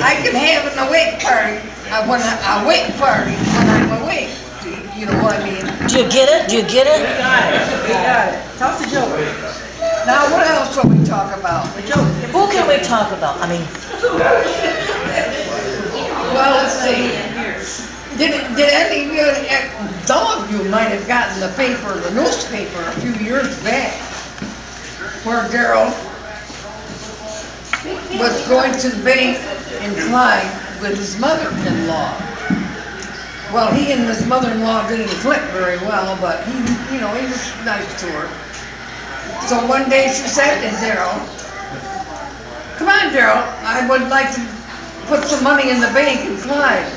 I can have an awake party, a wake party when I'm awake. You know what I mean? Do you get it? Do you get it? We got it. We got it. Tell us a joke. Now, what else will we talk about? A joke. Who can we talk about? I mean, Well, let's see. Did any of you, some of you might have gotten the paper, the newspaper a few years back, where Daryl was going to the bank in Clyde with his mother-in-law. Well, he and his mother-in-law didn't click very well, but he was nice to her. So one day she said to Daryl, "Come on, Daryl, I would like to put some money in the bank in Clyde.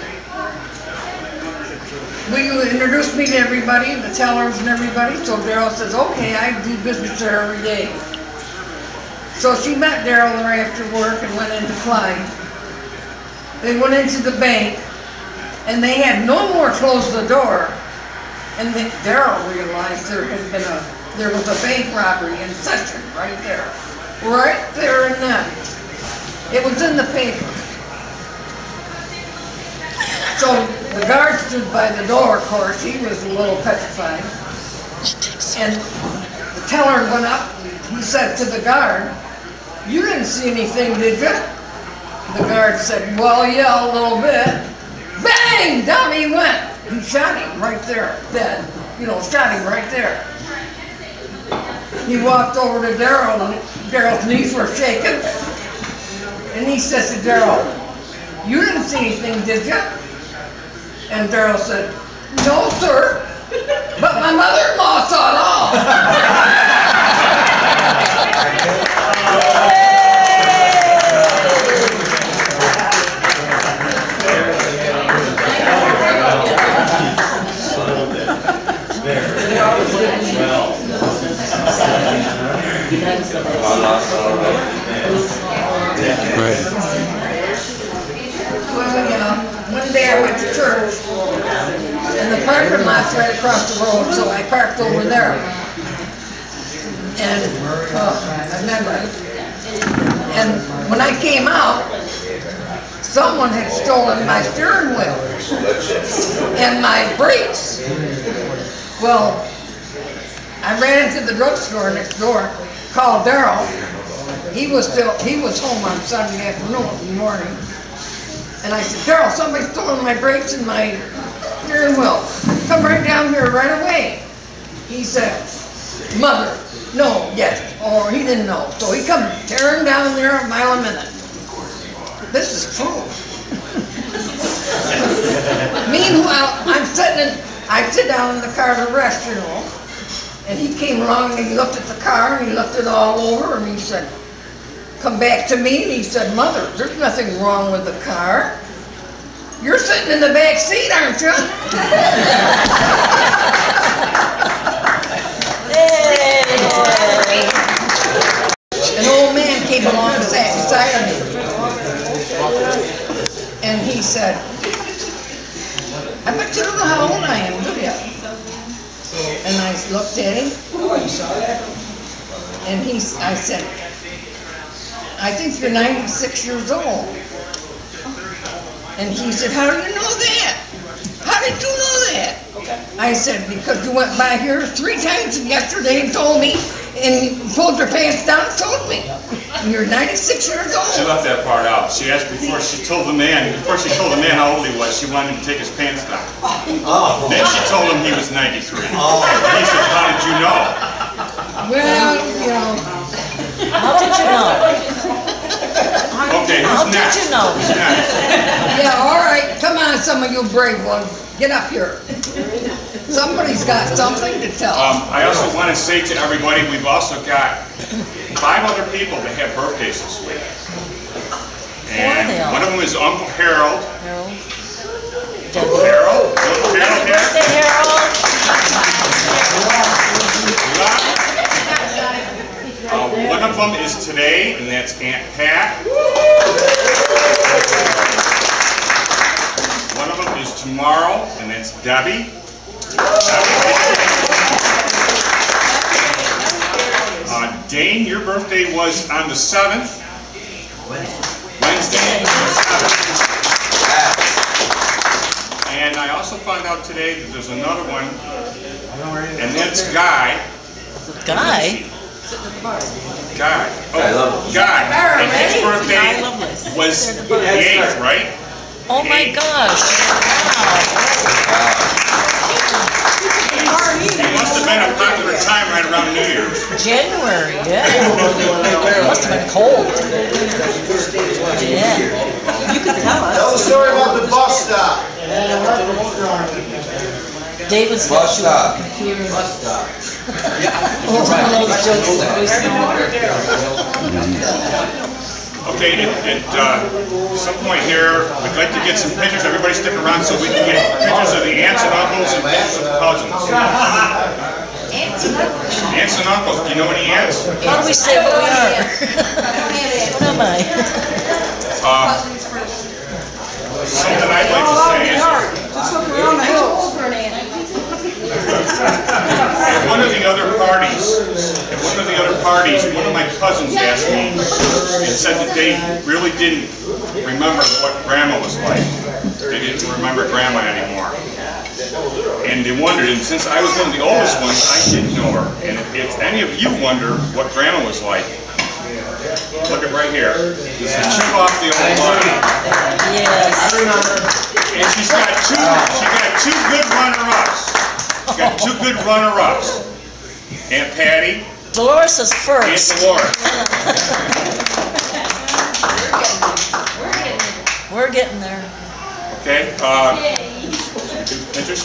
Will you introduce me to everybody, the tellers and everybody?" So Daryl says, "Okay, I do business there every day." So she met Daryl there after work and went into Clyde. They went into the bank, and they had no more closed the door. And then Daryl realized there was a bank robbery in session right there and then. It was in the paper. So the guard stood by the door, of course. He was a little petrified. And the teller went up. He said to the guard, "You didn't see anything, did you?" The guard said, "Well, yeah, a little bit." Bang! Down he went. He shot him right there, dead. Shot him right there. He walked over to Daryl, and Daryl's knees were shaking. And he says to Daryl, "You didn't see anything, did you?" And Daryl said, "No, sir, but my mother-in-law saw it all." Well, one day I went to church, and the parking lot's right across the road, so I parked over there. And I remember. And when I came out, someone had stolen my steering wheel and my brakes. Well, I ran into the drugstore next door, called Daryl. He was home on Sunday morning. And I said, "Daryl, somebody's stolen my brakes and my steering wheel. Come right down here right away." He said, "Mother, no, yes." Or he didn't know. So he come tearing down there a mile a minute. This is true. Meanwhile, I sit down in the car to rest, and he came along and he looked at the car and he looked it all over and he said, come back to me, and he said, "Mother, there's nothing wrong with the car. You're sitting in the back seat, aren't you?" An old man came along and sat beside me. And he said, "I bet you don't know how old I am, do you?" And I looked at him. And I said, "I think you're 96 years old." And he said, "How do you know that? How did you know that?" I said, "Because you went by here 3 times yesterday and told me, and you pulled your pants down and told me. And you're 96 years old." She left that part out. She asked before she told the man how old he was, she wanted him to take his pants down. Oh. Then she told him he was 93. Oh. He said, "How did you know?" Well, how did you know? Okay, who's next? How did you know? Who's next? Yeah, all right. Come on, some of you brave ones. Get up here. Somebody's got something to tell. I also want to say to everybody, we've also got 5 other people that have birthdays this week. And one of them is Uncle Harold. Uncle Harold? Uncle Harold here? Birthday, Harold. One of them is today, and that's Aunt Pat. One of them is tomorrow, and that's Debbie. Dane, your birthday was on the 7th. Wednesday, the 7th. out today that there's another one, and that's Guy. Guy? Guy. I love Oh, Guy. And his Guy birthday Lovelace. was the 8th, right? Oh my gosh. It must have been a popular time right around New Year's. January, yeah. Must have been cold. Yeah. You can tell us. Tell the story about the bus stop. David's got you on the computer. One of those jokes that we Okay, at some point here, we'd like to get some pictures. Everybody stick around so we can get pictures of the aunts and uncles and pictures of the cousins. Aunts and uncles. Do you know any aunts? How do we say what we are? What am I? Something I'd like to say is Just look around the hills. at one of the other parties, one of my cousins asked me and said that they really didn't remember what Grandma was like. They didn't remember Grandma anymore. And they wondered, and since I was one of the oldest ones, I didn't know her. And if any of you wonder what Grandma was like, look at right here. This is Chip off the old line. Yes. And she's got two good runner-ups. She's got two good runner-ups. Aunt Patty, Dolores is Aunt first. Dolores. We're getting there. Okay, pictures?